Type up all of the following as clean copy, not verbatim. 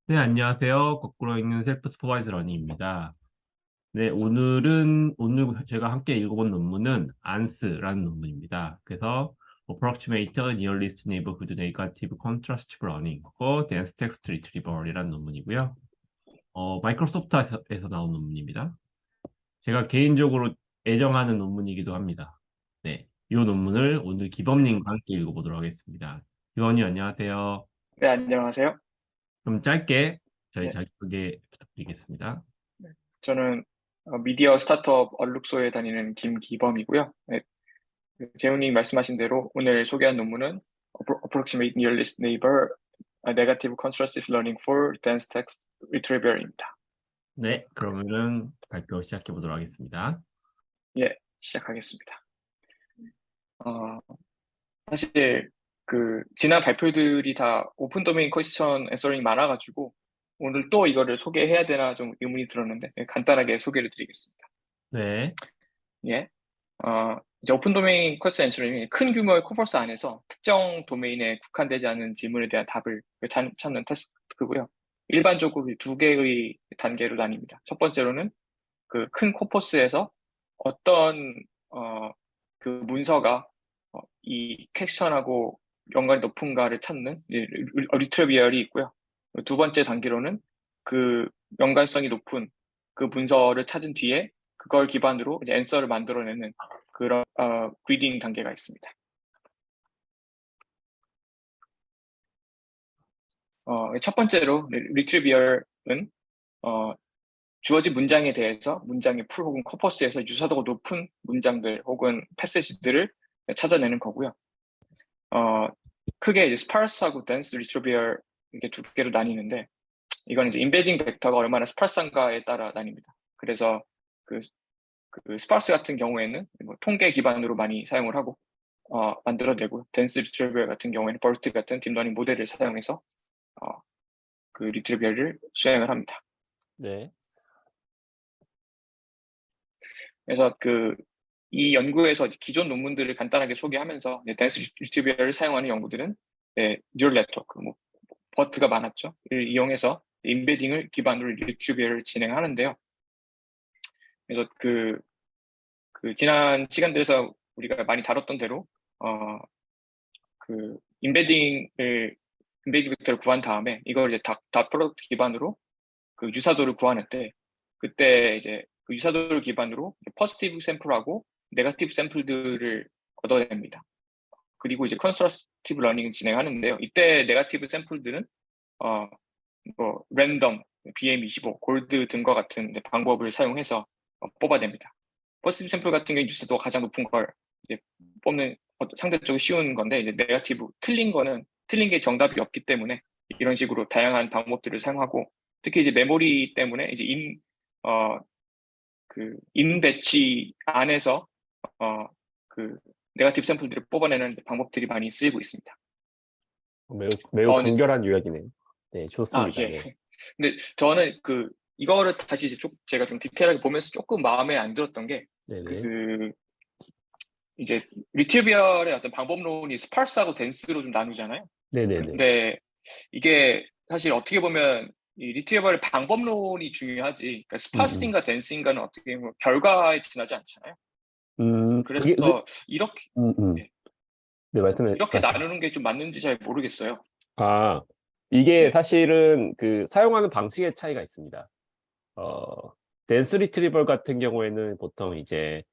네, 안녕하세요. 거꾸로 읽는 셀프 슈퍼바이저 러닝입니다. 네, 오늘 제가 함께 읽어본 논문은 ANS라는 논문입니다. 그래서 Approximate Nearest Neighborhood Negative Contrastive Learning for Dense Text Retrieval이라는 논문이고요. 마이크로소프트에서 나온 논문입니다. 제가 개인적으로 애정하는 논문이기도 합니다. 네, 이 논문을 오늘 기범님과 함께 읽어보도록 하겠습니다. 기범님 안녕하세요. 네, 안녕하세요. 좀 짧게 저희 네, 자기소개 부탁드리겠습니다. 네. 저는 미디어 스타트업 얼룩소에 다니는 김기범이고요. 네, 재훈님 말씀하신 대로 오늘 소개한 논문은 Approximate Nearest Neighbor Negative Contrastive Learning for Dense Text Retrieval입니다. 네, 그러면은 발표 시작해 보도록 하겠습니다. 예, 시작하겠습니다. 어, 사실 지난 발표들이 다 오픈 도메인 퀘스천 앤서링이 많아가지고 오늘 또 이거를 소개해야 되나 좀 의문이 들었는데 간단하게 소개를 드리겠습니다. 네, 예. 이제 오픈 도메인 퀘스천 앤서링이 큰 규모의 코퍼스 안에서 특정 도메인에 국한되지 않은 질문에 대한 답을 찾는 태스크고요. 일반적으로 두 개의 단계로 나뉩니다. 첫 번째로는 그 큰 코퍼스에서 어떤 그 문서가 이 퀘스천하고 연관이 높은가를 찾는 리트리비얼이 있고요. 두 번째 단계로는 그 연관성이 높은 그 문서를 찾은 뒤에 그걸 기반으로 이제 앤서를 만들어내는 그런 그리딩 단계가 있습니다. 첫 번째로 리트리비얼은 주어진 문장에 대해서 문장의 풀 혹은 코퍼스에서 유사도가 높은 문장들 혹은 패시지들을 찾아내는 거고요. 크게 이제 스파르스하고 덴스 리트리비얼 이렇게 두 개로 나뉘는데 이건 이제 임베딩 벡터가 얼마나 스파르스한가에 따라 나뉩니다. 그래서 그, 그 스파르스 같은 경우에는 뭐 통계 기반으로 많이 사용을 하고 만들어내고 덴스 리트리비얼 같은 경우에는 버스트 같은 딥러닝 모델을 사용해서 어, 그 리트리비얼을 수행을 합니다. 네, 그래서 이 연구에서 기존 논문들을 간단하게 소개하면서 댄스 리트리비얼을 사용하는 연구들은 뉴럴 네트워크, 뭐 버트가 많았죠. 를 이용해서 임베딩을 기반으로 리트리비얼을 진행하는데요. 그래서 지난 시간들에서 우리가 많이 다뤘던 대로 그 임베딩 벡터를 구한 다음에 이걸 이제 닷 프로덕트 기반으로 그 유사도를 구하는데 그때 이제 그 유사도를 기반으로 포지티브 샘플하고 네거티브 샘플들을 얻어냅니다. 그리고 이제 컨스트럭티브 러닝을 진행하는데요. 이때 네거티브 샘플들은 랜덤, BM25, 골드 등과 같은 방법을 사용해서 뽑아냅니다. 포지티브 샘플 같은 경우 유사도가 가장 높은 걸 이제 뽑는 상대적으로 쉬운 건데 이제 네거티브 틀린 게 정답이 없기 때문에 이런 식으로 다양한 방법들을 사용하고 특히 이제 메모리 때문에 이제 인 배치 안에서 그 네거티브 샘플들을 뽑아내는 방법들이 많이 쓰이고 있습니다. 매우 네. 간결한 요약이네요. 네, 아, 좋습니다. 예. 네, 근데 저는 이거를 다시 이제 제가 좀 디테일하게 보면서 조금 마음에 안 들었던 게 네, 네, 그 이제 리트리비얼의 어떤 방법론이 스파르스하고 덴스로 좀 나누잖아요. 네, 네, 네. 근데 이게 사실 어떻게 보면 이 리트리버의 방법론이 중요하지. 그러니까 음, 음, 스파스인가 덴스인가는 어떻게 보면 결과에 지나지 않잖아요. 그래서 이렇게 음, 음. 예, 네, 이렇게 말씀. 나누는 게 좀 맞는지 잘 모르겠어요. 아, 이게 예, 사실은 그 사용하는 방식의 차이가 있습니다. 어, 댄스 리트리버 같은 경우에는 보통 이제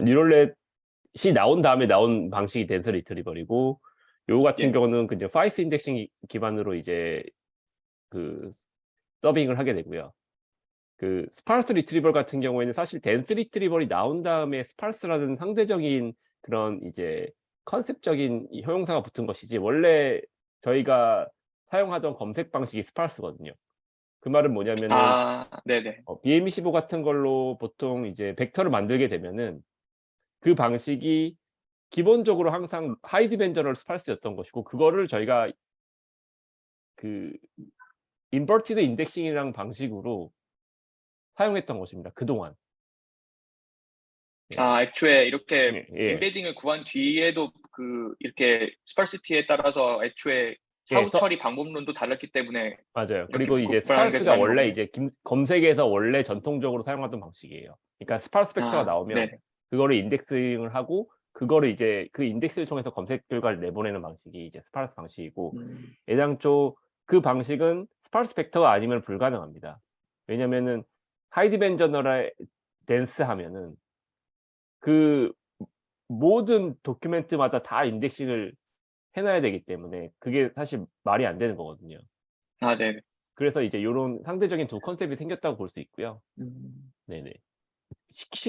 뉴럴넷이 나온 다음에 나온 방식이 댄스 리트리버이고, 요거 같은 예. 경우는 그냥 파이스 인덱싱 기반으로 이제 그 서빙을 하게 되고요. 그 스파르스 리트리버 같은 경우에는 사실 덴스 리트리버이 나온 다음에 스파르스라는 상대적인 그런 이제 컨셉적인 이 효용사가 붙은 것이지 원래 저희가 사용하던 검색 방식이 스파르스거든요. 그 말은 뭐냐면은 아, 네네. BM25 같은 걸로 보통 이제 벡터를 만들게 되면은 그 방식이 기본적으로 항상 하이 디멘저널 스파르스였던 것이고 그거를 저희가 그 인버티드 인덱싱이라는 방식으로 사용했던 것입니다. 그동안. 예. 애초에 이렇게 예. 예. 임베딩을 구한 뒤에도 이렇게 스파르시티에 따라서 애초에 사후 예, 서 처리 방법론도 달랐기 때문에 맞아요. 이렇게 그리고 이제 구분하는 게 좀 스파르스가 많은 원래 거군요. 이제 검색에서 원래 전통적으로 사용하던 방식이에요. 그러니까 스파르스 벡터가 아, 나오면 네네. 그거를 인덱싱을 하고 그거를 이제 그 인덱스를 통해서 검색 결과를 내보내는 방식이 이제 스파르스 방식이고, 음, 애당초 그 방식은 스파르스 벡터가 아니면 불가능합니다. 왜냐면은 하이 디멘저널 덴스 하면은 그 모든 도큐멘트마다 다 인덱싱을 해 놔야 되기 때문에 그게 사실 말이 안 되는 거거든요. 아, 네네. 그래서 이제 요런 상대적인 두 컨셉이 생겼다고 볼 수 있고요. 음, 네네.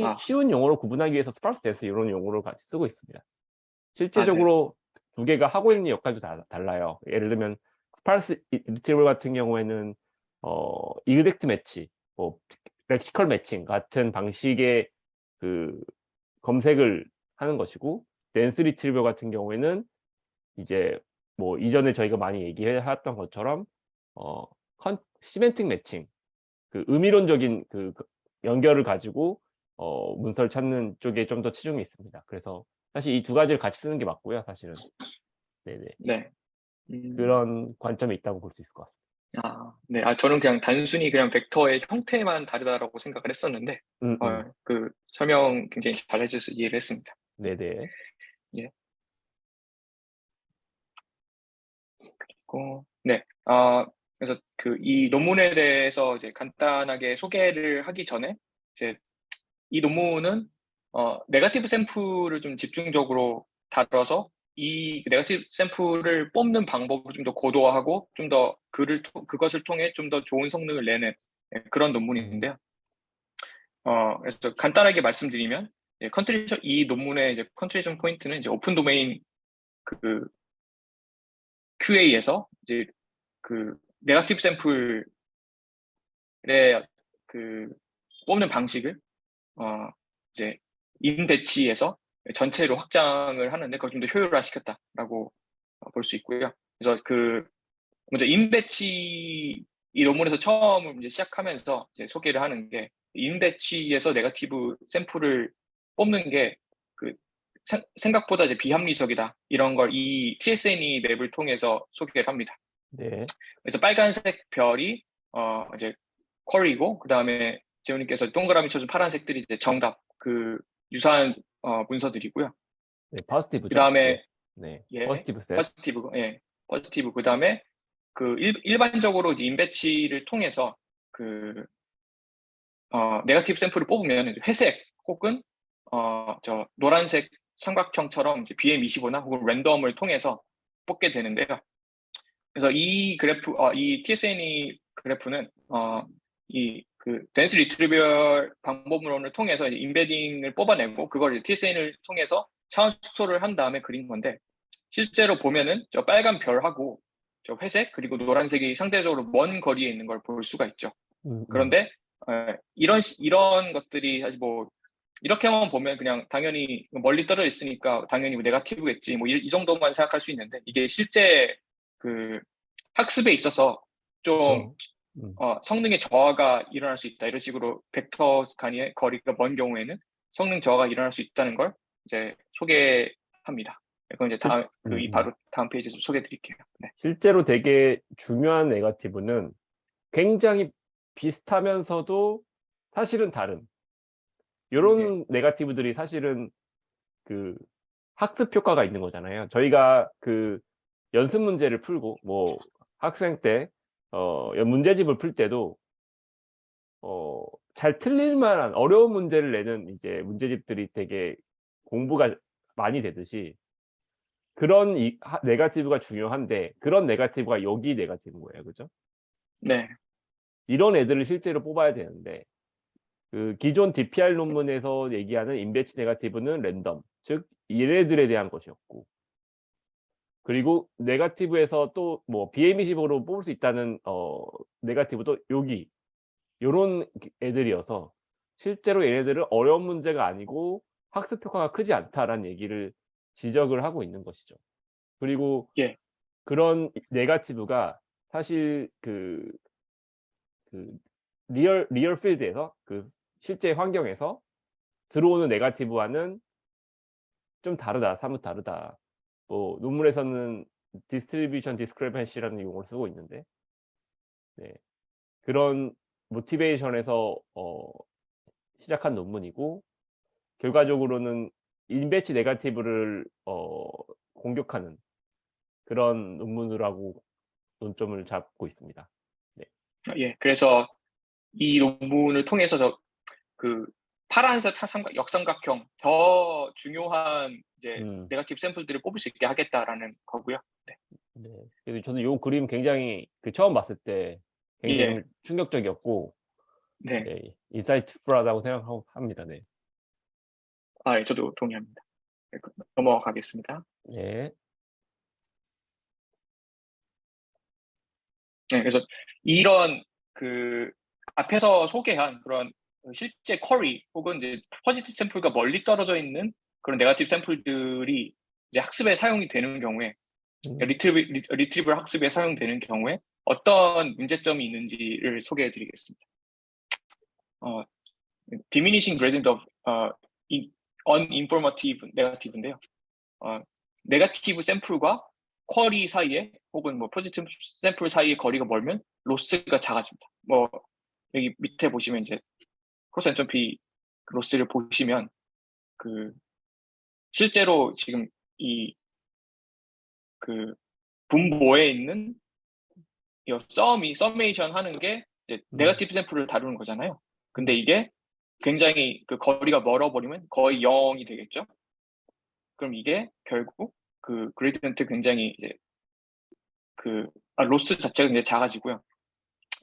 아, 쉬운 용어로 구분하기 위해서 스파르스 덴스 요런 용어를 같이 쓰고 있습니다. 아, 네. 실제적으로 두 개가 하고 있는 역할도 달라요. 예를 들면 스파르스 리트리버 같은 경우에는 이그젝트 매치, 뭐 렉시컬 매칭 같은 방식의 그 검색을 하는 것이고, 덴스 리트리버 같은 경우에는 이제 뭐 이전에 저희가 많이 얘기해 왔던 것처럼 어 컨 시멘틱 매칭, 그 의미론적인 연결을 가지고 문서를 찾는 쪽에 좀 더 치중이 있습니다. 그래서 사실 이 두 가지를 같이 쓰는 게 맞고요, 사실은. 네네. 네. 음, 그런 관점이 있다고 볼 수 있을 것 같습니다. 아, 네. 아, 저는 그냥 단순히 그냥 벡터의 형태만 다르다라고 생각을 했었는데, 음음. 그 설명 굉장히 잘 해주셔서 이해를 했습니다. 네네. 예. 네. 그래서 이 논문에 대해서 이제 간단하게 소개를 하기 전에 이제 이 논문은 네거티브 샘플을 좀 집중적으로 다뤄서 이 네거티브 샘플을 뽑는 방법을 좀 더 고도화하고 좀 더 그것을 통해 좀 더 좋은 성능을 내는, 예, 그런 논문인데요. 그래서 간단하게 말씀드리면, 예, 이 논문의 이제 컨트리션 포인트는 이제 오픈 도메인 그 QA에서 이제 네거티브 샘플의 그 뽑는 방식을 이제 인 배치에서 전체로 확장을 하는데 그걸 좀 더 효율화시켰다라고 볼 수 있고요. 그래서 먼저 인 배치, 이 논문에서 처음 이제 시작하면서 이제 소개를 하는 게, 인 배치에서 네거티브 샘플을 뽑는 게 그 생각보다 이제 비합리적이다, 이런 걸 이 TSNE 맵을 통해서 소개를 합니다. 네. 그래서 빨간색 별이 이제 쿼리고, 그다음에 재훈님께서 동그라미 쳐준 파란색들이 이제 정답, 유사한 문서들이고요. 네. 포지티브죠? 네. 그다음에, 네. 예, 포지티브 셋. 포지티브, 예, 포지티브. 그다음에 일반적으로 이제 인배치를 통해서 네거티브 샘플을 뽑으면 회색 혹은 저 노란색 삼각형처럼 이제 BM25나 혹은 랜덤을 통해서 뽑게 되는데요. 그래서 이 TSNE 그래프는 덴스 리트리버 방법론을 통해서 이제 임베딩을 뽑아내고 그걸 이제 TSN을 통해서 차원 축소를 한 다음에 그린 건데, 실제로 보면은 저 빨간 별하고 저 회색 그리고 노란색이 상대적으로 먼 거리에 있는 걸 볼 수가 있죠. 음음. 그런데 이런 것들이 사실 뭐 이렇게만 보면 그냥 당연히 멀리 떨어져 있으니까 당연히 네거티브겠지, 뭐 이 정도만 생각할 수 있는데, 이게 실제 그 학습에 있어서 좀 그쵸. 음. 성능의 저하가 일어날 수 있다, 이런 식으로 벡터 간의 거리가 먼 경우에는 성능 저하가 일어날 수 있다는 걸 이제 소개합니다. 그건 이제 실 바로 다음 페이지에서 소개해 드릴게요. 네. 실제로 되게 중요한 네거티브는 굉장히 비슷하면서도 사실은 다른 예. 요런 네거티브들이 사실은 그 학습 효과가 있는 거잖아요. 저희가 연습 문제를 풀고 뭐 학생 때 문제집을 풀 때도 잘 틀릴 만한 어려운 문제를 내는 이제 문제집들이 되게 공부가 많이 되듯이 그런 네거티브가 중요한데, 그런 네거티브가 여기 네거티브인 거예요. 그죠? 네. 이런 애들을 실제로 뽑아야 되는데 기존 DPR 논문에서 얘기하는 인배치 네거티브는 랜덤, 즉 얘네들에 대한 것이었고, 그리고 네거티브에서 또 뭐 BM25로 뽑을 수 있다는 네거티브도 여기 요런 애들이어서 실제로 얘네들은 어려운 문제가 아니고 '학습 효과가 크지 않다.'라는 얘기를 지적을 하고 있는 것이죠. 그리고 예. 그런 네거티브가 사실 그 리얼 필드에서 실제 환경에서 들어오는 네거티브와는 좀 다르다. 사뭇 다르다. 뭐 논문에서는 distribution discrepancy라는 용어를 쓰고 있는데, 네, 그런 모티베이션에서 시작한 논문이고, 결과적으로는 인배치 네거티브를 공격하는 그런 논문이라고 논점을 잡고 있습니다. 네. 예, 그래서 이 논문을 통해서 그 파란색 역삼각형 더 중요한 이제 네거티브 샘플들을 뽑을 수 있게 하겠다라는 거고요. 네. 네. 그래서 저도 요 그림 굉장히 처음 봤을 때 굉장히 예. 좀 충격적이었고, 네. 네, 인사이트풀하다고 생각하고 합니다. 네. 예, 저도 동의합니다. 네, 넘어가겠습니다. 네. 네, 그래서 이런 그 앞에서 소개한 그런 실제 쿼리 혹은 이제 포지티브 샘플과 멀리 떨어져 있는 그런 네거티브 샘플들이 이제 학습에 사용이 되는 경우에 리트리버 학습에 사용되는 경우에 어떤 문제점이 있는지를 소개해 드리겠습니다. diminishing gradient of uninformative negative인데요. 네거티브 샘플과 쿼리 사이에 혹은 뭐 포지티브 샘플 사이의 거리가 멀면 로스가 작아집니다. 뭐 여기 밑에 보시면 이제 크로스 엔트로피 로스를 보시면 그 실제로 지금 이 그 분모에 있는 이 서메이션 하는 게 이제 네거티브 샘플을 다루는 거잖아요. 근데 이게 굉장히 그 거리가 멀어버리면 거의 0이 되겠죠. 그럼 이게 결국 그 그레디언트 굉장히 이제 로스 자체가 굉장히 작아지고요.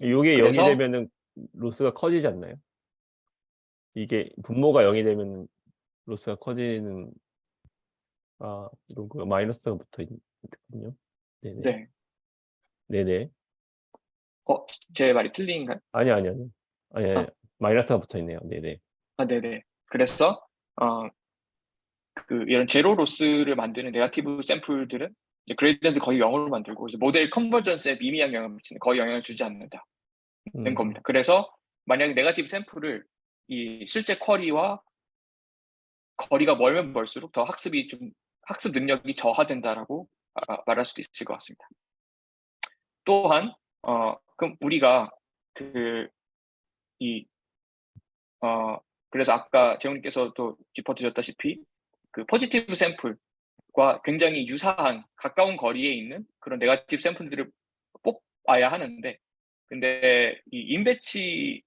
요게 0이 그래서 되면은 로스가 커지지 않나요? 이게 분모가 0이 되면 로스가 커지는, 이런 거 마이너스가 붙어 있거든요. 네네. 네. 네네. 제 말이 틀린가요? 아니요. 아니, 마이너스가 붙어 있네요. 네네. 네네. 그래서 이런 제로 로스를 만드는 네거티브 샘플들은 이제 그레디언트 거의 0으로 만들고 이제 모델 컨버전스에 미미한 영향을 미치는 거의 영향을 주지 않는다는 겁니다. 그래서 만약에 네거티브 샘플을 이 실제 쿼리와 거리가 멀면 멀수록 더 학습 능력이 저하된다라고 말할 수도 있을 것 같습니다. 또한 그럼 우리가 그래서 아까 재훈님께서도 짚어주셨다시피 그 포지티브 샘플과 굉장히 유사한 가까운 거리에 있는 그런 네거티브 샘플들을 뽑아야 하는데, 근데 이 인배치에서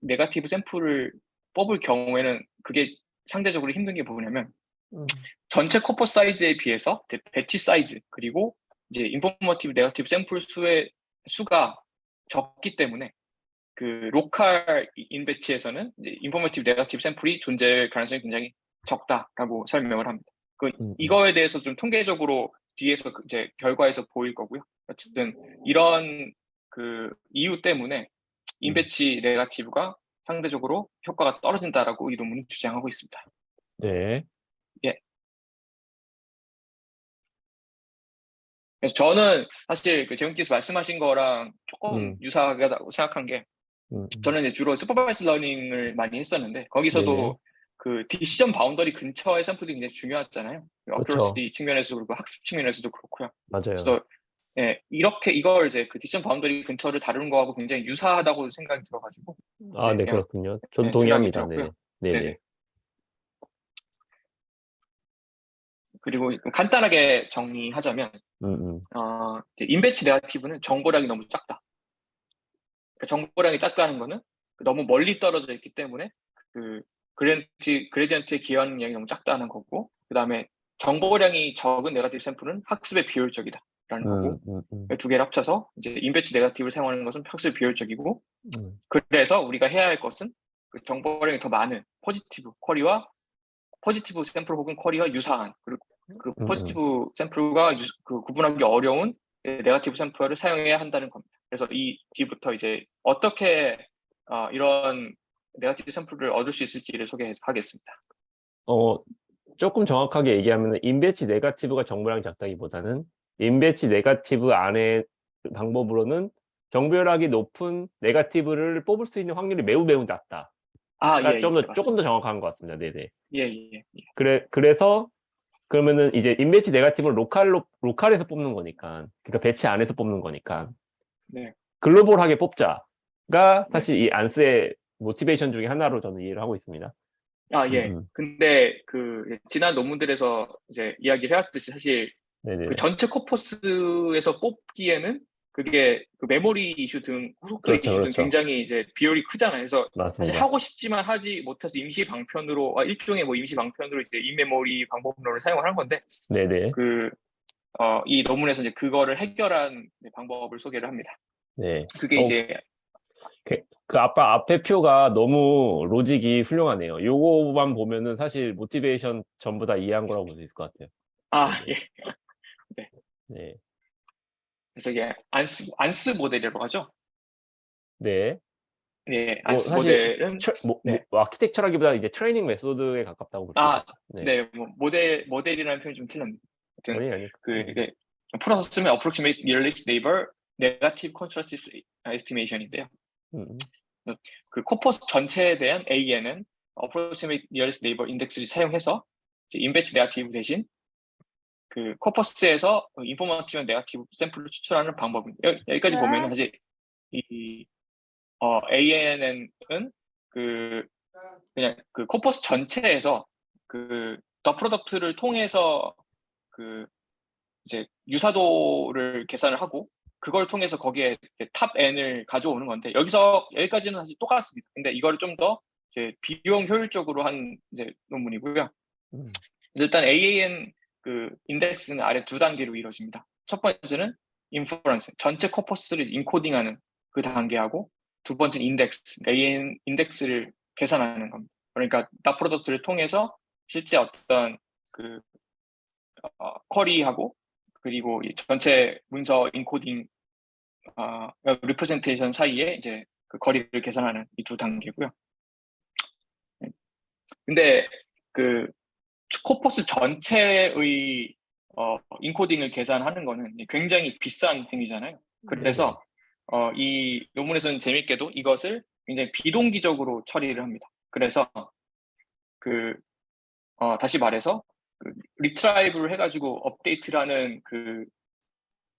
네거티브 샘플을 뽑을 경우에는 그게 상대적으로 힘든 게 뭐냐면 전체 코퍼스 사이즈에 비해서 배치 사이즈 그리고 이제 인포머티브 네거티브 샘플 수가 적기 때문에 그 로컬 인배치에서는 인포머티브 네거티브 샘플이 존재할 가능성이 굉장히 적다라고 설명을 합니다. 이거에 대해서 좀 통계적으로 뒤에서 이제 결과에서 보일 거고요. 어쨌든 이런 그 이유 때문에 인배치 네거티브가 상대적으로 효과가 떨어진다라고 이 논문은 주장하고 있습니다. 네. 예. 그래서 저는 사실 그 재훈께서 말씀하신 거랑 조금 유사하다고 생각한 게, 저는 이제 주로 슈퍼바이스 러닝을 많이 했었는데 거기서도 네네. 그 디시전 바운더리 근처의 샘플이 굉장히 중요하잖아요. 어큐러시 측면에서도 그렇고 학습 측면에서도 그렇고요. 맞아요. 그래서 이렇게 이걸 이제 그 디시전 바운더리 근처를 다루는 거하고 굉장히 유사하다고 생각이 들어가지고 네, 그렇군요. 저도 생각이 동의합니다. 들었고요. 네네. 그리고 간단하게 정리하자면 인배치 네거티브는 정보량이 너무 작다. 그러니까 정보량이 작다는 거는 너무 멀리 떨어져 있기 때문에 그 그레디언트에 기여하는 양이 너무 작다는 거고, 그 다음에 정보량이 적은 네거티브 샘플은 학습에 비효율적이다라는 거고, 두 개를 합쳐서 이제 인배치 네거티브를 사용하는 것은 학습에 비효율적이고, 그래서 우리가 해야 할 것은 그 정보량이 더 많은 포지티브 쿼리와 포지티브 샘플 혹은 쿼리와 유사한, 그리고 그 포지티브 샘플과 구분하기 어려운 네거티브 샘플을 사용해야 한다는 겁니다. 그래서 이 뒤부터 이제 어떻게 이런 네거티브 샘플을 얻을 수 있을지를 소개하겠습니다. 조금 정확하게 얘기하면 인배치 네거티브가 정보량이 작다기보다는 인배치 네거티브 안에 방법으로는 정보량이 높은 네거티브를 뽑을 수 있는 확률이 매우 낮다. 예, 조금 더 맞습니다. 정확한 것 같습니다. 네네. 예. 그래서 그러면은 이제 인배치 네거티브는 로컬에서 뽑는 거니까, 그러니까 배치 안에서 뽑는 거니까 네, 글로벌하게 뽑자가 네. 사실 이 안스의 모티베이션 중에 하나로 저는 이해를 하고 있습니다. 아, 음, 예. 근데 그 지난 논문들에서 이제 이야기를 해왔듯이 사실 그 네네네. 전체 코퍼스에서 뽑기에는 그게 그 메모리 이슈 등 속도 그렇죠, 이슈 등 그렇죠. 굉장히 이제 비율이 크잖아요. 그래서 사실 맞습니다. 하고 싶지만 하지 못해서 임시 방편으로 일종의 뭐 임시 방편으로 이제 인메모리 방법론을 사용을 한 건데 네네. 그 이 논문에서 이제 그거를 해결한 방법을 소개를 합니다. 네. 그게 이제 그 앞에 표가 너무 로직이 훌륭하네요. 요거만 보면은 사실 모티베이션 전부 다 이해한 거라고 볼 수 있을 것 같아요. 네네. 예. 네. 네. 그래서 이게 안스 모델이라고 하죠. 네. 네, 뭐 안스 사실 모델은 네. 아키텍처라기보다 이제 트레이닝 메소드에 가깝다고 볼 수 아, 있겠죠. 네. 네, 뭐 모델이라는 표현이 좀 틀렸네요. 하여튼 아니 그 이게 풀어서 쓰면 approximate nearest neighbor negative constructive estimation인데요. 음. 그 코퍼스 전체에 대한 AN은 approximate nearest neighbor index를 사용해서 이제 인베치 네거티브 대신 그 코퍼스에서 인포머티브 네거티브 샘플을 추출하는 방법입니다. 여기까지 보면 사실 이 ANN은 그 그냥 그 코퍼스 전체에서 그 더 프로덕트를 통해서 그 이제 유사도를 계산을 하고 그걸 통해서 거기에 탑 n을 가져오는 건데 여기까지는 사실 똑같습니다. 근데 이거를 좀 더 이제 비용 효율적으로 한 이제 논문이고요. 음. 일단 AAN 그 인덱스는 아래 두 단계로 이루어집니다. 첫 번째는 인퍼런스, 전체 코퍼스를 인코딩하는 그 단계하고 두 번째는 인덱스, 그러니까 AAN 인덱스를 계산하는 겁니다. 그러니까 나 프로덕트를 통해서 실제 어떤 그 쿼리하고 그리고 이 전체 문서 인코딩 리프레젠테이션 사이에 이제 그 거리를 계산하는 이 두 단계고요. 근데 그 코퍼스 전체의 인코딩을 계산하는 거는 굉장히 비싼 행위잖아요. 네네. 그래서 이 논문에서는 재밌게도 이것을 굉장히 비동기적으로 처리를 합니다. 그래서 그 다시 말해서 그 리트라이브를 해가지고 업데이트라는 그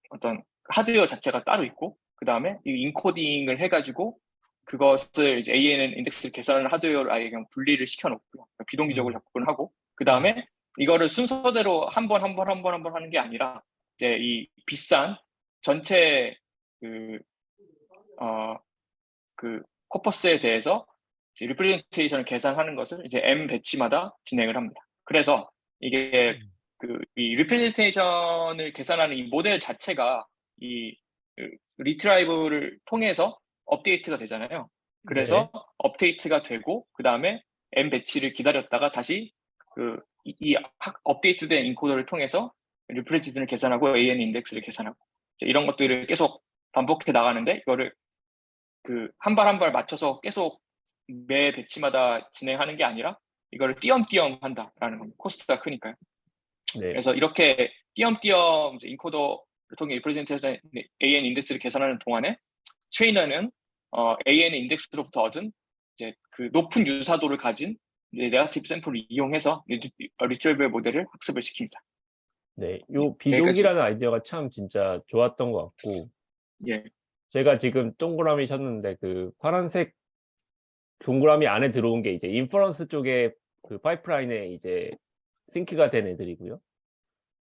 어떤 하드웨어 자체가 따로 있고 그 다음에 이 인코딩을 해가지고 그것을 이제 ANN 인덱스를 계산하는 하드웨어를 아예 그냥 분리를 시켜놓고요. 그러니까 비동기적으로 접근을 하고 그 다음에 이거를 순서대로 한 번 하는 게 아니라 이제 이 비싼 전체 그, 그 코퍼스에 대해서 리프레젠테이션을 계산하는 것을 이제 M 배치마다 진행을 합니다. 그래서 이게 이 리프레젠테이션을 계산하는 이 모델 자체가 이 리트라이브를 통해서 업데이트가 되잖아요. 네. 그래서 업데이트가 되고 그 다음에 M 배치를 기다렸다가 다시 이 업데이트된 인코더를 통해서 리프레젠테이션을 계산하고 AN 인덱스를 계산하고 이런 것들을 계속 반복해 나가는데 이거를 그 한 발 한 발 맞춰서 계속 매 배치마다 진행하는 게 아니라 이거를 띄엄띄엄 한다라는 겁니다. 코스트가 크니까요. 네. 그래서 이렇게 띄엄띄엄 이제 인코더를 통해 리프레젠테이션 AN 인덱스를 계산하는 동안에 트레이너는 AN 인덱스로부터 얻은 이제 그 높은 유사도를 가진 네거티브 샘플을 이용해서 리트리버 모델을 학습을 시킵니다. 네. 요 여기까지. 비동기라는 아이디어가 참 진짜 좋았던 것 같고, 예, 제가 지금 동그라미 쳤는데 그 파란색 동그라미 안에 들어온 게 이제 인퍼런스 쪽에 그 파이프라인에 이제 싱크가 된 애들이고요.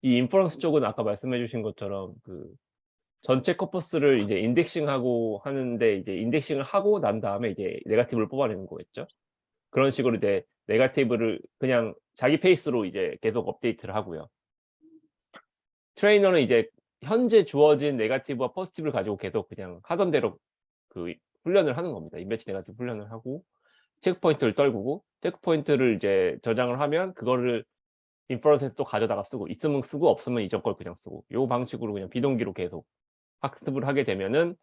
이 인퍼런스 쪽은 아까 말씀해 주신 것처럼 그 전체 코퍼스를 이제 인덱싱하고 하는데, 이제 인덱싱을 하고 난 다음에 이제 네거티브를 뽑아내는 거겠죠. 그런 식으로 이제 네거티브를 그냥 자기 페이스로 이제 계속 업데이트를 하고요. 트레이너는 이제 현재 주어진 네거티브와 포지티브를 가지고 계속 그냥 하던 대로 그 훈련을 하는 겁니다. 인베치 네거티브 훈련을 하고 체크 포인트를 떨구고, 체크 포인트를 이제 저장을 하면 그거를 인퍼런스에 또 가져다가 쓰고, 있으면 쓰고 없으면 이전 걸 그냥 쓰고, 요 방식으로 그냥 비동기로 계속 학습을 하게 되면은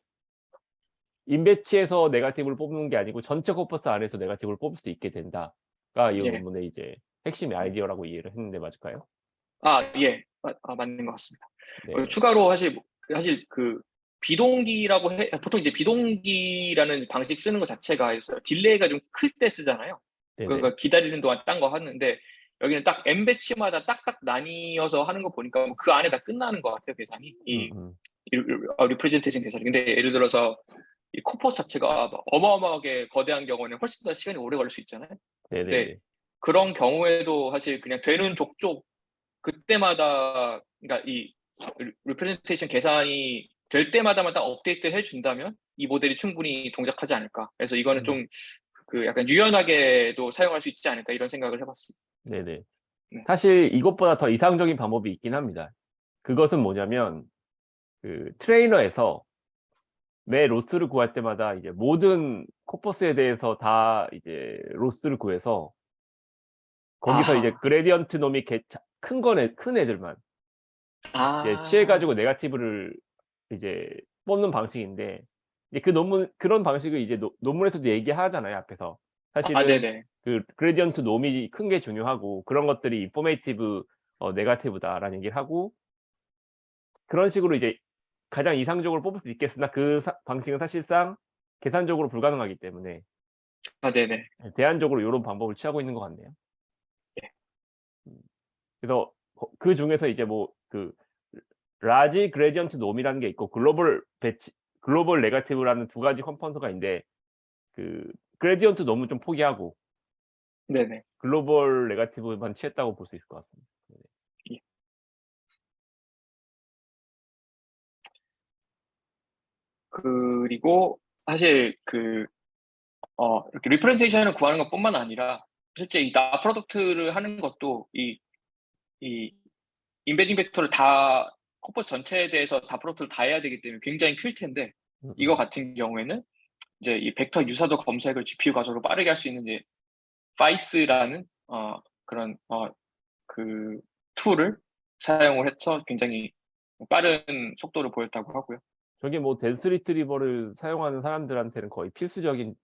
인배치에서 네거티브를 뽑는 게 아니고 전체 코퍼스 안에서 네거티브를 뽑을 수 있게 된다가 이 예, 논문의 이제 핵심의 아이디어라고 이해를 했는데 맞을까요? 예, 맞는 것 같습니다. 네. 추가로 사실 그 비동기라고 보통 이제 비동기라는 방식 쓰는 것 자체가 딜레이가 좀 클 때 쓰잖아요. 네네. 그러니까 기다리는 동안 딴 거 하는데 여기는 딱 n 배치마다 딱딱 나뉘어서 하는 거 보니까 그 안에 다 끝나는 것 같아요, 계산이. 리프레젠테이션 계산이. 근데 예를 들어서 이 코퍼스 자체가 어마어마하게 거대한 경우는 훨씬 더 시간이 오래 걸릴 수 있잖아요. 근데 네네네. 그런 경우에도 사실 그냥 되는 족족 그때마다, 그러니까 이 리프레젠테이션 계산이 될 때마다마다 업데이트 해준다면 이 모델이 충분히 동작하지 않을까. 그래서 이거는 좀 그 약간 유연하게도 사용할 수 있지 않을까 이런 생각을 해봤습니다. 네네. 네. 사실 이것보다 더 이상적인 방법이 있긴 합니다. 그것은 뭐냐면 그 트레이너에서 매 로스를 구할 때마다 이제 모든 코퍼스에 대해서 다 이제 로스를 구해서 거기서 이제 아하. 그레디언트 놈이 큰 애들만 이제 취해 아. 가지고 네거티브를 이제 뽑는 방식인데, 이제 그런 방식을 이제 논문에서도 얘기하잖아요, 앞에서. 아, 사실은 네네. 그 그레디언트 놈이 큰 게 중요하고 그런 것들이 인포메이티브 네거티브다라는 얘기를 하고, 그런 식으로 이제 가장 이상적으로 뽑을 수 있겠으나 그 방식은 사실상 계산적으로 불가능하기 때문에 아, 네네. 대안적으로 요런 방법을 취하고 있는 것 같네요. 예. 음. 그래서 그중에서 이제 뭐 그 라지 그레디언트 놈이라는 게 있고 글로벌 네거티브라는 두 가지 컴포넌트가 있는데, 그 그레디언트 놈은 좀 포기하고 네네. 글로벌 네거티브만 취했다고 볼 수 있을 것 같습니다. 네. 예. 그리고 사실 이렇게 리프레젠테이션을 구하는 것뿐만 아니라 실제 이 나 프로덕트를 하는 것도 이 임베딩 벡터를 다 코퍼스 전체에 대해서 다 프로덕트를 다 해야 되기 때문에 굉장히 클 텐데, 이거 같은 경우에는 이제 이 벡터 유사도 검색을 GPU 가속으로 빠르게 할 수 있는 이제 파이스라는 그런 그 툴을 사용을 해서 굉장히 빠른 속도를 보였다고 하고요. 저게 뭐 덴스 리트리버를 사용하는 사람들한테는 거의 필수적인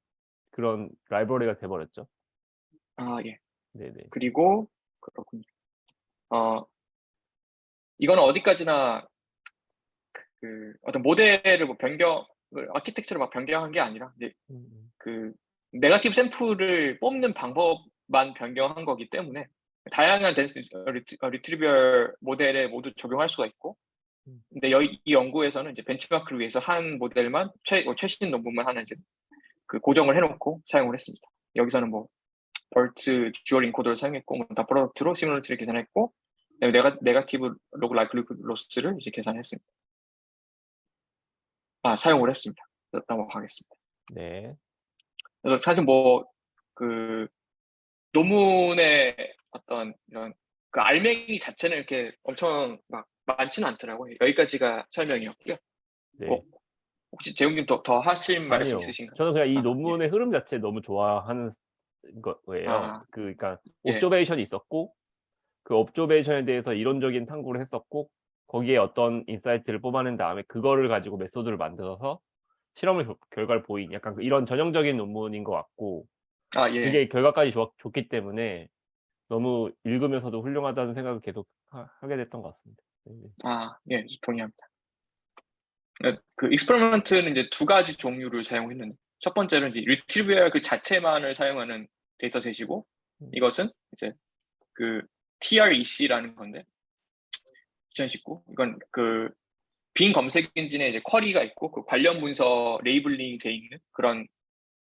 그런 라이브러리가 돼 버렸죠. 아, 예. 네네. 그리고 그렇군요. 어 이거는 어디까지나 그 어떤 모델을 뭐 변경을 아키텍처를 막 변경한 게 아니라 이제 음음. 그 네거티브 샘플을 뽑는 방법만 변경한 거기 때문에 다양한 덴스 리트리버 모델에 모두 적용할 수가 있고, 음. 근데 이 연구에서는 이제 벤치마크를 위해서 한 모델만 최신 논문만 하나 이제 그 고정을 해 놓고 사용을 했습니다. 여기서는 뭐 벌트 듀얼 인코더를 사용했고, 뭐 다 프로덕트로 시뮬러티를 계산했고, 그다음에 네거티브 로그 라이클리후드 로스를 이제 계산했습니다. 사용을 했습니다. 넘어가겠습니다. 네. 그래서 사실 뭐 그 논문의 어떤 이런 그 알맹이 자체는 이렇게 엄청 막 많지는 않더라고요. 여기까지가 설명이었고요. 네. 뭐 혹시 재용님 더 하실 말씀 아니요. 있으신가요? 저는 그냥 이 예. 논문의 흐름 자체 너무 좋아하는 거예요. 아, 그러니까 예. 옵저베이션이 있었고, 그 옵저베이션에 대해서 이론적인 탐구를 했었고, 거기에 어떤 인사이트를 뽑아낸 다음에 그거를 가지고 메소드를 만들어서 실험을 결과를 보인 약간 이런 전형적인 논문인 것 같고, 예. 그게 결과까지 좋기 때문에 너무 읽으면서도 훌륭하다는 생각을 계속 하게 됐던 것 같습니다. 네네. 예. 동의합니다. 그 익스페리먼트는 이제 두 가지 종류를 사용했는데, 첫 번째는 이제 리트리비얼 그 자체만을 사용하는 데이터셋이고, 음. 이것은 이제 그 TREC라는 건데, 2019 이건 그 빈 검색 엔진에 이제 쿼리가 있고 그 관련 문서 레이블링 돼 있는 그런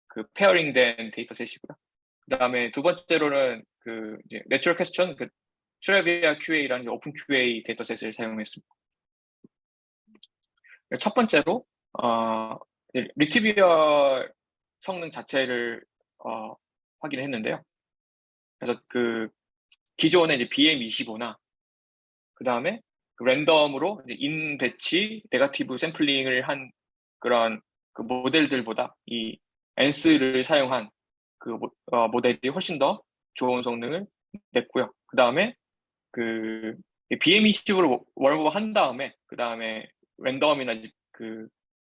그 페어링된 데이터셋이고요. 그다음에 두 번째로는 그 이제 내추럴 퀘스천 그 트래비아 QA라는 오픈 QA 데이터셋을 사용했습니다. 첫 번째로 리트리비얼 성능 자체를 확인을 했는데요. 그래서 그 기존의 이제 BM25나 그다음에 그 랜덤으로 이제 인 배치 네거티브 샘플링을 한 그런 그 모델들보다 이 ANS를 사용한 그 모델이 훨씬 더 좋은 성능을 냈고요. 그다음에 그 BM20으로 웜업 한 다음에 그다음에 랜덤이나 그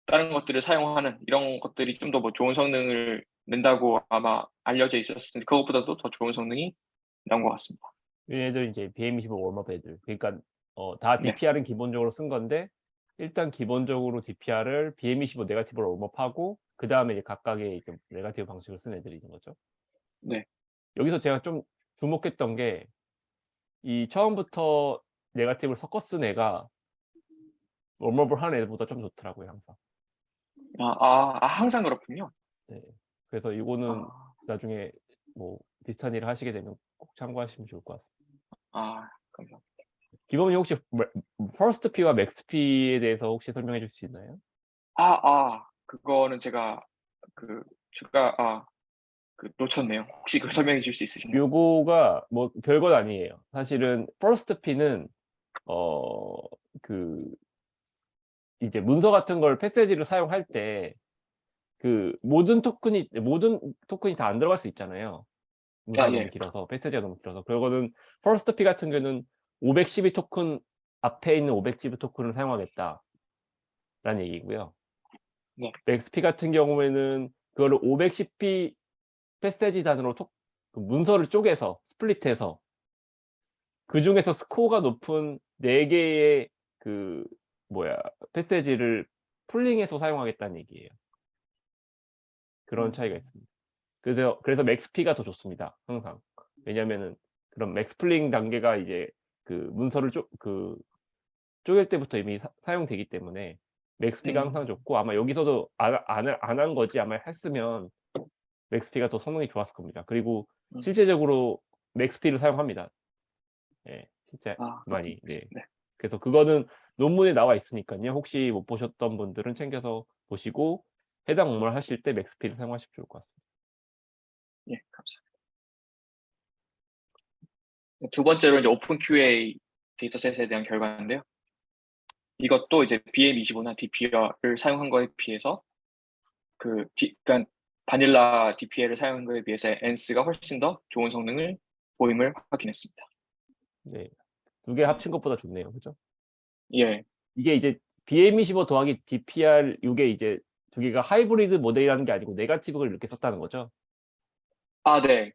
다른 것들을 사용하는 이런 것들이 좀 더 뭐 좋은 성능을 낸다고 아마 알려져 있었을 텐데, 그것보다도 더 좋은 성능이 나온 것 같습니다. 얘네들 이제 BM25 웜업 애들. 그러니까 다 네. DPR은 기본적으로 쓴 건데, 일단 기본적으로 DPR을 BM25 네거티브로 웜업하고 그다음에 이제 각각의 이제 네거티브 방식을 쓴 애들이 있는 거죠. 네. 여기서 제가 좀 주목했던 게 이 처음부터 네거티브를 섞어 쓴 애가 롤머블한 애보다 좀 좋더라고요 항상. 항상 그렇군요. 네. 그래서 이거는 아, 나중에 뭐 비슷한 일을 하시게 되면 꼭 참고하시면 좋을 것 같습니다. 감사합니다. 기범님 혹시 퍼스트 P와 맥스 P에 대해서 혹시 설명해 줄 수 있나요? 그거는 제가 그 추가 놓쳤네요. 혹시 그걸 설명해 줄 수 있으신가요? 요거가 뭐 별것 아니에요. 사실은 퍼스트 P는 어 그 이제 문서 같은 걸 패스지를 사용할 때 그 모든 토큰이 다 안 들어갈 수 있잖아요. 문서가 너무 예. 길어서 패스지가 너무 길어서. 그거는 퍼스트 P 같은 경우에는 512 토큰 앞에 있는 512 토큰을 사용하겠다라는 얘기고요. 네. 맥스 P 같은 경우에는 그거를 510P 패스지 단으로 그 문서를 쪼개서 스플릿해서 그중에서 스코어가 높은 4 개의 그 패스지를 풀링해서 사용하겠다는 얘기예요. 그런 차이가 음. 있습니다. 그래서 맥스피가 더 좋습니다 항상. 왜냐하면은 그런 맥스플링 단계가 이제 그 문서를 쪼갤 때부터 이미 사용되기 때문에 맥스피가 항상 음. 좋고, 아마 여기서도 안 한 거지 아마 했으면 맥스피가 더 성능이 좋았을 겁니다. 그리고 음. 실제적으로 맥스피를 사용합니다. 예. 진짜 많이. 그렇군요. 네. 네. 그래서 그거는 논문에 나와 있으니깐요. 혹시 못 보셨던 분들은 챙겨서 보시고 해당 업무를 하실 때 맥스피를 사용하시면 좋을 것 같습니다. 예, 감사합니다. 두 번째로 이제 오픈 QA 데이터셋에 대한 결과인데요. 이것도 이제 BM25나 DPR을 사용한 거에 비해서 그러니까 바닐라 DPL을 사용한 거에 비해서 ENS가 훨씬 더 좋은 성능을 보임을 확인했습니다. 네. 2개 합친 것보다 좋네요. 그죠? 예. 이게 이제 BM25 더하기 DPR 요게 이제 2 개가 하이브리드 모델이라는 게 아니고 네거티브를 이렇게 썼다는 거죠? 네.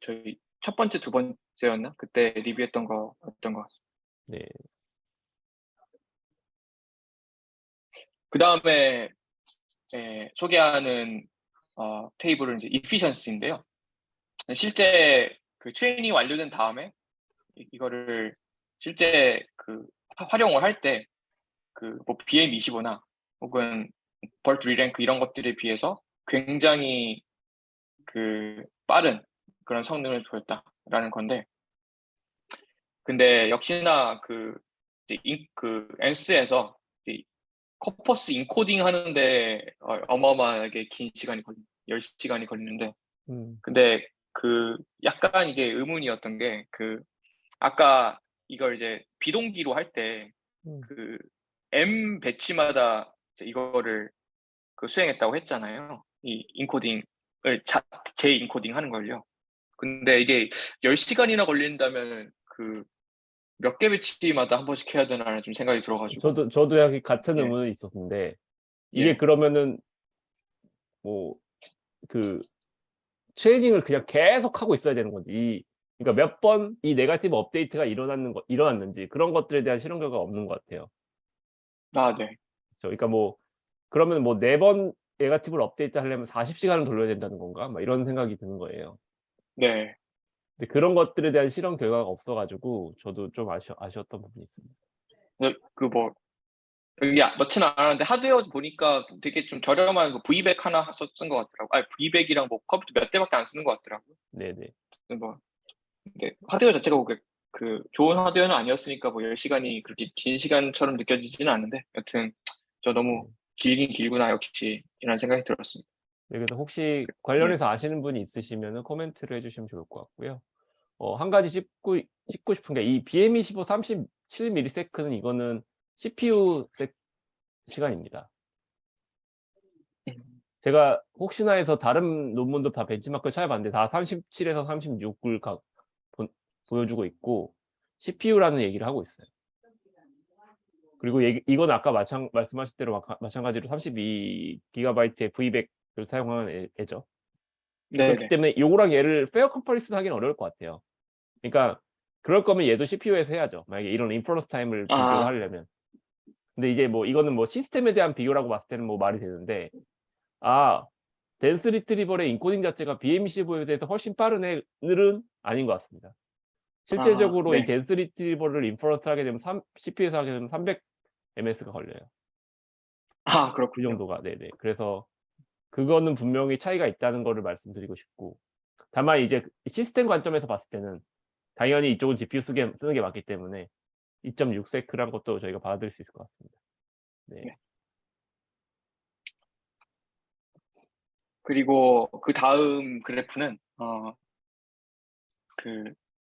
저희 첫 번째, 두 번째였나? 그때 리뷰했던 거였던 것 같습니다. 네. 그다음에 소개하는 테이블은 이제 efficiency인데요. 실제 트레이닝이 완료된 다음에 이거를 실제 활용을 할 때 뭐 BM25나 혹은 BERT Rerank 이런 것들에 비해서 굉장히 빠른 그런 성능을 보였다라는 건데, 근데 역시나 이제 ENS에서 이 코퍼스 인코딩 하는데 어마어마하게 긴 시간이 10시간이 걸리는데, 음. 근데 약간 이게 의문이었던 게 아까 이걸 이제 비동기로 할 때 음. M 배치마다 이제 이거를 수행했다고 했잖아요. 이 인코딩을 재인코딩 하는 걸요. 근데 이게 10시간이나 걸린다면은 몇 개 배치마다 한 번씩 해야 되나라는 좀 생각이 들어 가지고. 저도 약간 같은 예. 의문은 있었는데, 이게 예. 그러면은 뭐 그 트레이닝을 그냥 계속하고 있어야 되는 건지, 그러니까 몇 번 이 네거티브 업데이트가 일어났는지 그런 것들에 대한 실험 결과가 없는 것 같아요. 네. 그러니까 뭐 그러면 뭐 4번 네거티브를 업데이트하려면 40 시간을 돌려야 된다는 건가? 막 이런 생각이 드는 거예요. 네. 근데 그런 것들에 대한 실험 결과가 없어 가지고 저도 좀 아쉬웠던 부분이 있습니다. 뭐 여기 넣지는 않았는데 하드웨어 보니까 되게 좀 저렴한 V백 하나 쓴 것 같더라고요. V백이랑 뭐 컴퓨터 몇 대밖에 안 쓰는 것 같더라고요. 네네. 뭐 근데 하드웨어 자체가 좋은 하드웨어는 아니었으니까 뭐 10시간이 그렇게 긴 시간처럼 느껴지지는 않는데, 여튼 저 너무 네. 길긴 길구나 역시 이런 생각이 들었습니다. 네, 그래서 혹시 예. 관련해서 아시는 분이 있으시면은 코멘트를 해 주시면 좋을 것 같고요. 한 가지 짚고 싶은 게, 이 BM25 37 밀리세컨은 이거는 CPU 시간입니다. 음. 제가 혹시나 해서 다른 논문도 다 벤치마크를 찾아봤는데 다 37에서 36을 보여주고 있고 CPU라는 얘기를 하고 있어요. 그리고 이건 아까 말씀하신 대로 마찬가지로 32 기가바이트의 V100을 사용하는 애죠. 그렇기 네네. 때문에 요거랑 얘를 페어 컴파리슨 하기는 어려울 것 같아요. 그러니까 그럴 거면 얘도 CPU에서 해야죠, 만약에 이런 인퍼런스 타임을 비교를 아. 하려면. 근데 이제 뭐 이거는 뭐 시스템에 대한 비교라고 봤을 때는 뭐 말이 되는데, 아 덴스 리트리버의 인코딩 자체가 BM25에 대해서 훨씬 빠른 애들은 아닌 것 같습니다. 실제적으로 이 네. 덴스 리트리버를 인퍼런스 하게 되면 CPU에서 하게 되면 300ms가 걸려요. 그 그렇군요. 정도가. 네네. 그래서 그거는 분명히 차이가 있다는 거를 말씀드리고 싶고, 다만 이제 시스템 관점에서 봤을 때는 당연히 이쪽은 GPU 쓰는 게 맞기 때문에 2.6 세크란 것도 저희가 받아들일 수 있을 것 같습니다. 네. 네. 그리고 그다음 그래프는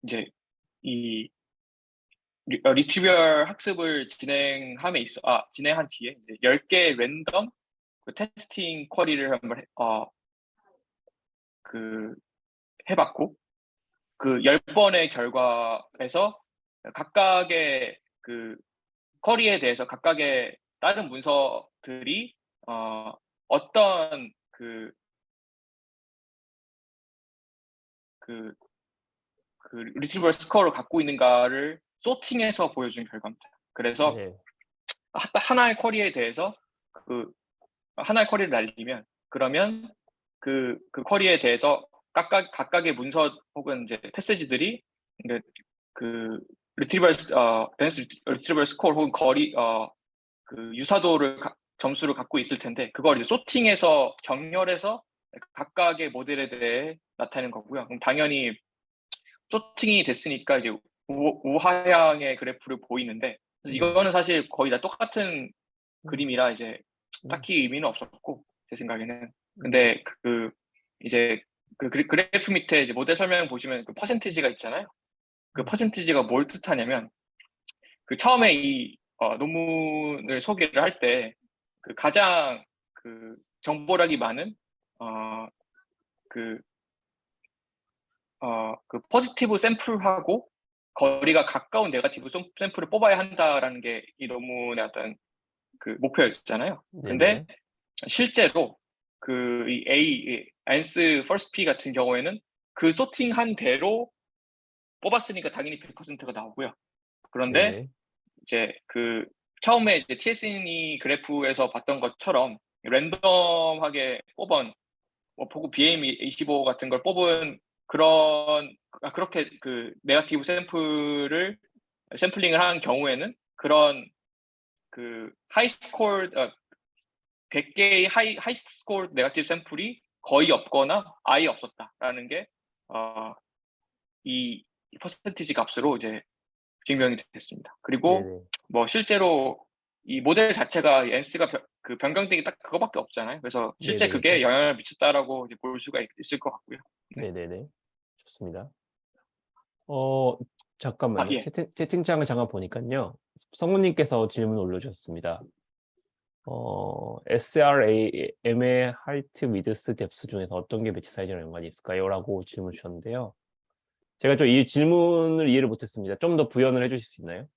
이제 이 리트리버 학습을 진행한 뒤에 이제 10개 랜덤 테스팅 쿼리를 한번 해봤고, 그 10번의 결과에서 각각의 그 쿼리에 대해서 각각의 다른 문서들이 어떤 그 리트리버 스코어를 갖고 있는가를 소팅해서 보여준 결과입니다. 그래서 네. 하나의 쿼리에 대해서 하나의 쿼리를 날리면, 그러면 그 쿼리에 대해서 각각의 문서 혹은 이제 패스지들이 덴스 리트리버 스코어 혹은 유사도를 점수를 갖고 있을 텐데, 그걸 이제 소팅해서 정렬해서 각각의 모델에 대해 나타내는 거고요. 그럼 당연히 소팅이 됐으니까 이제 우하향의 그래프를 보이는데, 이거는 사실 거의 다 똑같은 그림이라 이제 딱히 의미는 없었고, 제 생각에는. 근데 이제 그래프 밑에 이제 모델 설명 보시면 그 퍼센티지가 있잖아요. 그 퍼센티지가 뭘 뜻하냐면, 처음에 이 논문을 소개를 할 때 가장 정보량이 많은 포지티브 샘플하고 거리가 가까운 네거티브 샘플을 뽑아야 한다라는 게 이 논문의 어떤 목표였잖아요. 근데 네네. 실제로 이 ANS first P 같은 경우에는 그 소팅한 대로 뽑았으니까 당연히 100%가 나오고요. 그런데 네네. 이제 처음에 이제 TSNE 그래프에서 봤던 것처럼 랜덤하게 뽑은 보고 BM25 같은 걸 뽑은 그렇게 네거티브 샘플링을 한 경우에는 그런 하이 스코어 100개의 하이 스코어 네거티브 샘플이 거의 없거나 아예 없었다라는 게 이 퍼센티지 값으로 이제 증명이 됐습니다. 그리고 네네. 뭐 실제로 이 모델 자체가 엔스가 변경되기 딱 그거밖에 없잖아요. 그래서 실제 네네. 그게 그죠. 영향을 미쳤다라고 이제 볼 수가 있을 것 같고요. 네. 네네네. 좋습니다. 어 잠깐만요. 예. 채팅창을 잠깐 보니깐요. 성우님께서 질문을 올려주셨습니다. SRAM의 하이트 위드스 뎁스 중에서 어떤 게 매치 사이즈랑 연관이 있을까요? 라고 질문 주셨는데요. 제가 좀 이 질문을 이해를 못했습니다. 좀 더 부연을 해주실 수 있나요?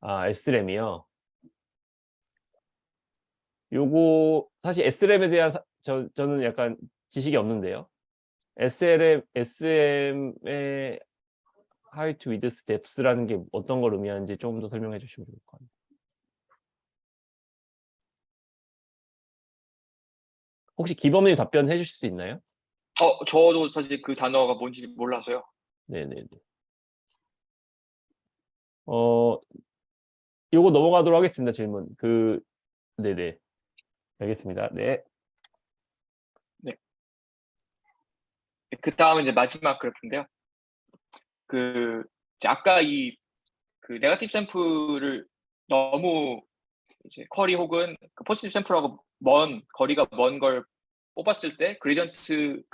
SRAM이요? 요거 사실 SRAM에 대한 저는 약간 지식이 없는데요. SRAM의 height, width, depth라는 게 어떤 걸 의미하는지 조금 더 설명해 주시면 좋을 것 같아요. 혹시 기범님 답변해 주실 수 있나요? 저도 사실 그 단어가 뭔지 몰라서요. 네네네. 어 요거 넘어가도록 하겠습니다, 질문. 네네. 알겠습니다. 네. 네. 그다음에 이제 마지막 그래프인데요. 이제 아까 네거티브 샘플을 너무 이제 쿼리 혹은 포지티브 샘플하고 거리가 먼 걸 뽑았을 때 그러니까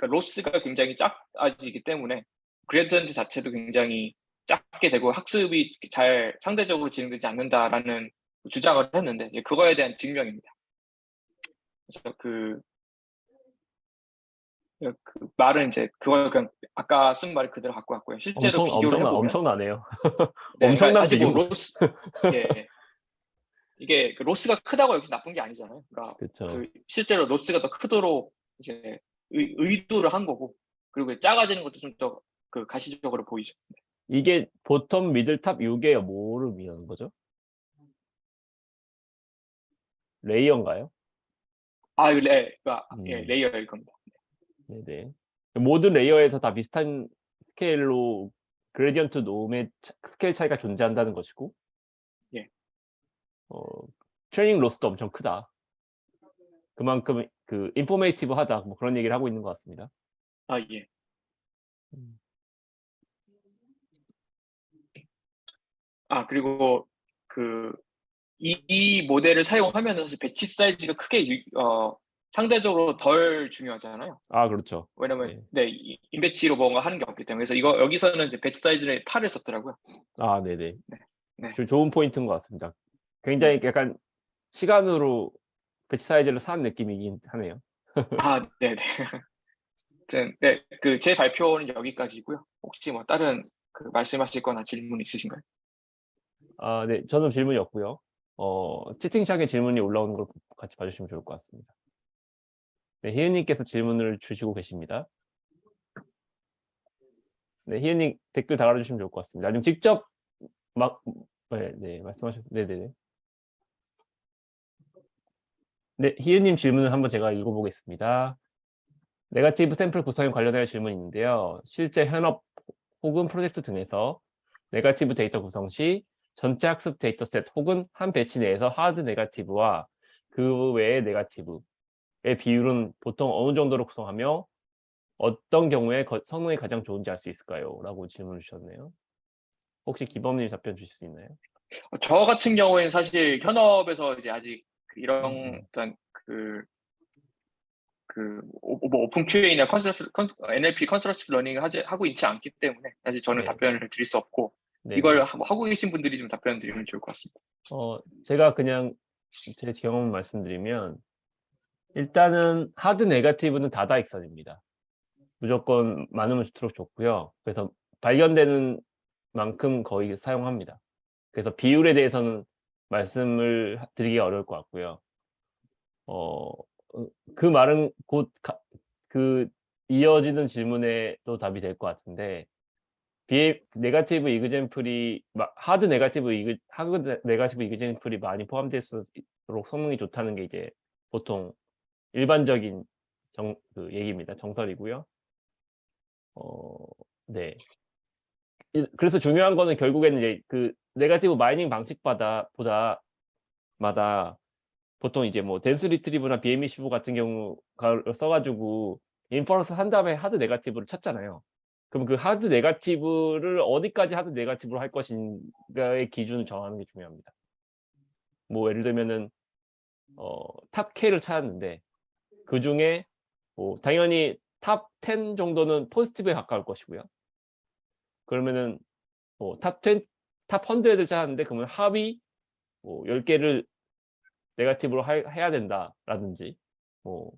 로스가 굉장히 작아지기 때문에 그레디언트 자체도 굉장히 작게 되고 학습이 잘 상대적으로 진행되지 않는다라는 주장을 했는데, 그거에 대한 증명입니다. 그래서 말은 이제 그걸 그냥 아까 쓴 말 그대로 갖고 왔고요. 실제로 비교를 해보면, 엄청나네요. 네, 그러니까 엄청난 사실 뭐 비교. 예, 이게 로스가 크다고 여기서 나쁜 게 아니잖아요. 그러니까 그쵸. 실제로 로스가 더 크도록 이제 의도를 한 거고, 그리고 작아지는 것도 좀 더 가시적으로 보이죠. 이게 보텀, 미들, 탑 요게 뭐를 의미하는 거죠? 레이어인가요? 예, 음, 레이어일 겁니다. 네네. 모든 레이어에서 다 비슷한 스케일로 그레디언트 놈의 스케일 차이가 존재한다는 것이고, 예. 어, 트레이닝 로스도 엄청 크다. 그만큼 그 인포메이티브하다. 뭐 그런 얘기를 하고 있는 것 같습니다. 예. 음. 그리고 그 이 모델을 사용하면 사실 배치 사이즈가 상대적으로 덜 중요하잖아요. 아, 그렇죠. 왜냐면 네. 네, 인배치로 뭔가 하는 게 없기 때문에. 그래서 여기서는 이제 배치 사이즈를 8을 썼더라고요. 아, 네네. 네. 네. 좋은 포인트인 것 같습니다. 굉장히 네. 약간 시간으로 배치 사이즈를 산 느낌이긴 하네요. 네네. 아무튼 네, 제 발표는 여기까지고요. 혹시 뭐 다른 말씀하실 거나 질문 있으신가요? 아, 네. 저는 질문이 없고요. 채팅창에 질문이 올라오는 걸 같이 봐 주시면 좋을 것 같습니다. 네, 희은 님께서 질문을 주시고 계십니다. 네, 희은 님 댓글 달아 주시면 좋을 것 같습니다. 아니면 직접 막 네, 말씀하셔도 네네네. 네, 희은 님 질문을 한번 제가 읽어 보겠습니다. 네거티브 샘플 구성에 관련하여 질문이 있는데요. 실제 현업 혹은 프로젝트 등에서 네거티브 데이터 구성 시 전체 학습 데이터셋 혹은 한 배치 내에서 하드 네거티브와 그 외의 네거티브의 비율은 보통 어느 정도로 구성하며 어떤 경우에 성능이 가장 좋은지 알 수 있을까요? 라고 질문을 주셨네요. 혹시 기범님 답변 주실 수 있나요? 저 같은 경우에는 사실 현업에서 이제 아직 이런 음. 어떤 뭐 오픈 QA나 NLP 컨스트럭티브 러닝을 하고 있지 않기 때문에 사실 저는 네. 답변을 드릴 수 없고, 이걸 네네. 하고 계신 분들이 좀 답변 드리면 좋을 것 같습니다. 제가 그냥 제 경험 말씀드리면 일단은 하드 네거티브는 다다익선입니다. 무조건 많으면 좋도록 좋고요. 그래서 발견되는 만큼 거의 사용합니다. 그래서 비율에 대해서는 말씀을 드리기가 어려울 것 같고요. 어 그 말은 곧 이어지는 질문에 또 답이 될 것 같은데 네거티브 이그젬플이 하드 네거티브 이그젬플이 많이 포함될수록 성능이 좋다는 게 이제 보통 일반적인 얘기입니다. 정설이고요. 어 네. 그래서 중요한 거는 결국에는 이제 네거티브 마이닝 보다 마다 보통 이제 뭐 댄스 리트리브나 BME15 같은 경우가 써 가지고 인퍼런스 한 다음에 하드 네거티브를 찾잖아요. 그럼 그 하드 네거티브를 어디까지 하드 네거티브로 할 것인가의 기준을 정하는 게 중요합니다. 뭐 예를 들면은 탑 K를 찾았는데 그중에 뭐 당연히 탑 10 정도는 포지티브에 가까울 것이고요. 그러면은 뭐 탑 100를 찾았는데 그러면 하위 뭐 10 개를 네거티브로 해야 된다라든지 뭐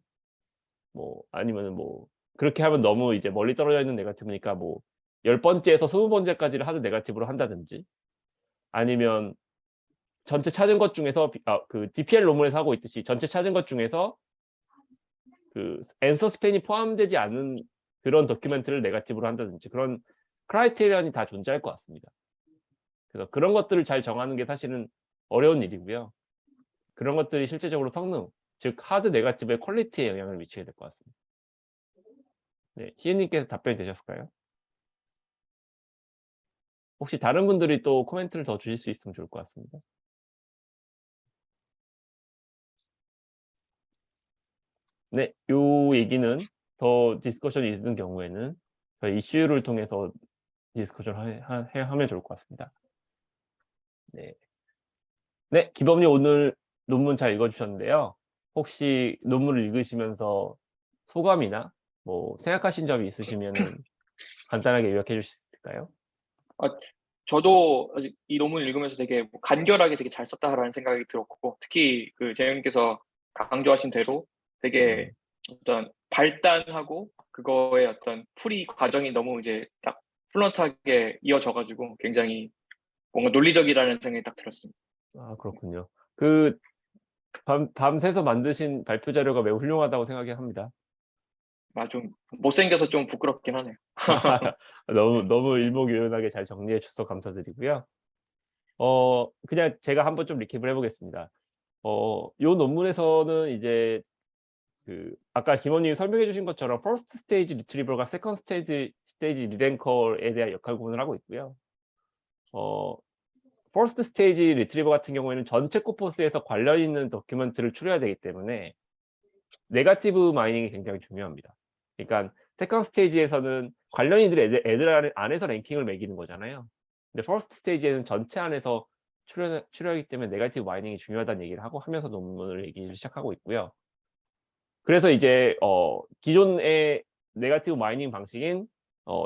아니면은 뭐 그렇게 하면 너무 이제 멀리 떨어져 있는 네거티브니까 뭐 10 번째에서 20 번째까지를 하드 네거티브로 한다든지 아니면 전체 찾은 것 중에서 DPL 논문에서 하고 있듯이 전체 찾은 것 중에서 앤서 스팬이 포함되지 않은 그런 다큐멘트를 네거티브로 한다든지 그런 크라이테리언이 다 존재할 것 같습니다. 그래서 그런 것들을 잘 정하는 게 사실은 어려운 일이고요. 그런 것들이 실제적으로 성능, 즉 하드 네거티브의 퀄리티에 영향을 미치게 될 것 같습니다. 네. 희애 님께서 답변이 되셨을까요? 혹시 다른 분들이 또 코멘트를 더 주실 수 있으면 좋을 것 같습니다. 네. 요 얘기는 더 디스커션이 있는 경우에는 저희 이슈를 통해서 디스커션을 하면 좋을 것 같습니다. 네. 네. 기범님 오늘 논문 잘 읽어 주셨는데요. 혹시 논문을 읽으시면서 소감이나 뭐 생각하신 점이 있으시면은 간단하게 요약해 주실 수 있을까요? 아, 저도 이 논문을 읽으면서 되게 간결하게 되게 잘 썼다라는 생각이 들었고, 특히 재영님께서 강조하신 대로 되게 음. 어떤 발단하고 그거의 어떤 풀이 과정이 너무 이제 딱 플루언트하게 이어져 가지고 굉장히 뭔가 논리적이라는 생각이 딱 들었습니다. 아, 그렇군요. 밤새서 만드신 발표 자료가 매우 훌륭하다고 생각이 합니다. 좀 못생겨서 좀 부끄럽긴 하네요. 너무 일목요연하게 잘 정리해 주셔서 감사드리고요. 그냥 제가 한번 좀 리캡을 해 보겠습니다. 요 논문에서는 이제 그 아까 김원님이 설명해 주신 것처럼 퍼스트 스테이지 리트리버가 세컨드 스테이지 리랭커에 대한 역할 구분을 하고 있고요. 퍼스트 스테이지 리트리버 같은 경우에는 전체 코퍼스에서 관련 있는 도큐멘트를 추려야 되기 때문에 네거티브 마이닝이 굉장히 중요합니다. 그러니까 세컨드 스테이지에서는 관련 있는 애들 안에서 랭킹을 매기는 거잖아요. 근데 퍼스트 스테이지에는 전체 안에서 추려하기 때문에 네거티브 마이닝이 중요하다는 얘기를 하면서 논문을 얘기를 시작하고 있고요. 그래서 이제 기존의 네거티브 마이닝 방식인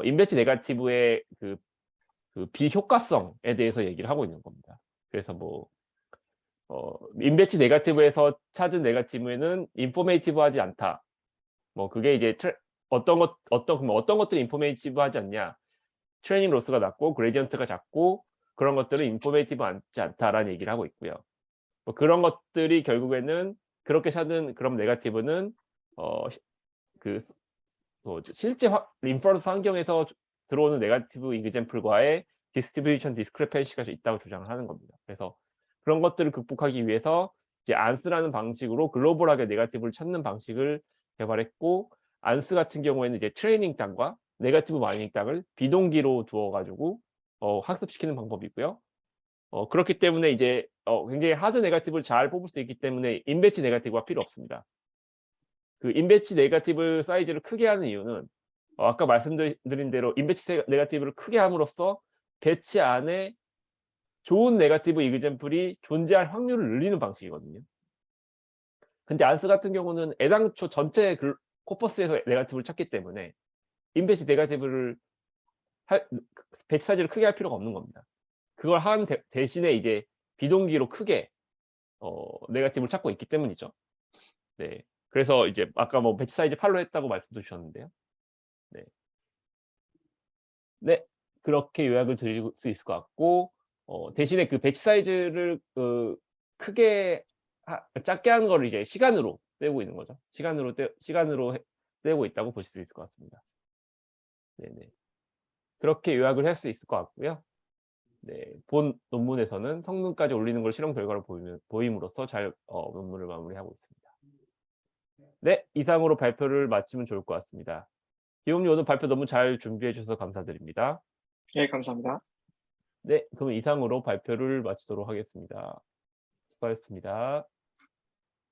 인베치 네거티브의 그 비효과성에 대해서 얘기를 하고 있는 겁니다. 그래서 뭐 인베치 네거티브에서 찾은 네거티브에는 인포메이티브하지 않다. 뭐 그게 이제 어떤 것들이 인포메이티브하지 않냐. 트레이닝 로스가 낮고 그레디언트가 작고 그런 것들은 인포메이티브하지 않다라는 얘기를 하고 있고요. 뭐 그런 것들이 결국에는 그렇게 찾은 그런 네거티브는 그 실제 인퍼런스 환경에서 들어오는 네거티브 이그젬플과의 디스트리뷰션 디스크레펜시가 있다고 주장을 하는 겁니다. 그래서 그런 것들을 극복하기 위해서 이제 안스라는 방식으로 글로벌하게 네거티브를 찾는 방식을 개발했고, 안스 같은 경우에는 이제 트레이닝 땅과 네거티브 마이닝 땅을 비동기로 두어 가지고 학습시키는 방법이고요. 그렇기 때문에 이제 굉장히 하드 네거티브를 잘 뽑을 수 있기 때문에 인배치 네거티브가 필요 없습니다. 그 인배치 네거티브 사이즈를 크게 하는 이유는 아까 말씀드린 대로 인배치 네거티브를 크게 함으로써 배치 안에 좋은 네거티브 이그젬플이 존재할 확률을 늘리는 방식이거든요. 근데 안스 같은 경우는 애당초 전체 코퍼스에서 네거티브를 찾기 때문에 인배치 네거티브를 배치 사이즈를 크게 할 필요가 없는 겁니다. 그걸 한 대신에 이제 비동기로 크게 네거티브를 찾고 있기 때문이죠. 네. 그래서 이제 아까 뭐 배치 사이즈 8로 했다고 말씀도 주셨는데요. 네. 네. 그렇게 요약을 드릴 수 있을 것 같고, 대신에 그 배치 사이즈를 크게 작게 하는 거를 이제 시간으로 때우고 있는 거죠. 시간으로 때우고 있다고 보실 수 있을 것 같습니다. 네네. 그렇게 요약을 할 수 있을 것 같고요. 네. 본 논문에서는 성능까지 올리는 걸 실험 결과로 보임으로써 잘 논문을 마무리하고 있습니다. 네. 이상으로 발표를 마치면 좋을 것 같습니다. 기욤님 오늘 발표 너무 잘 준비해 주셔서 감사드립니다. 예, 감사합니다. 네. 그럼 이상으로 발표를 마치도록 하겠습니다. 수고하셨습니다.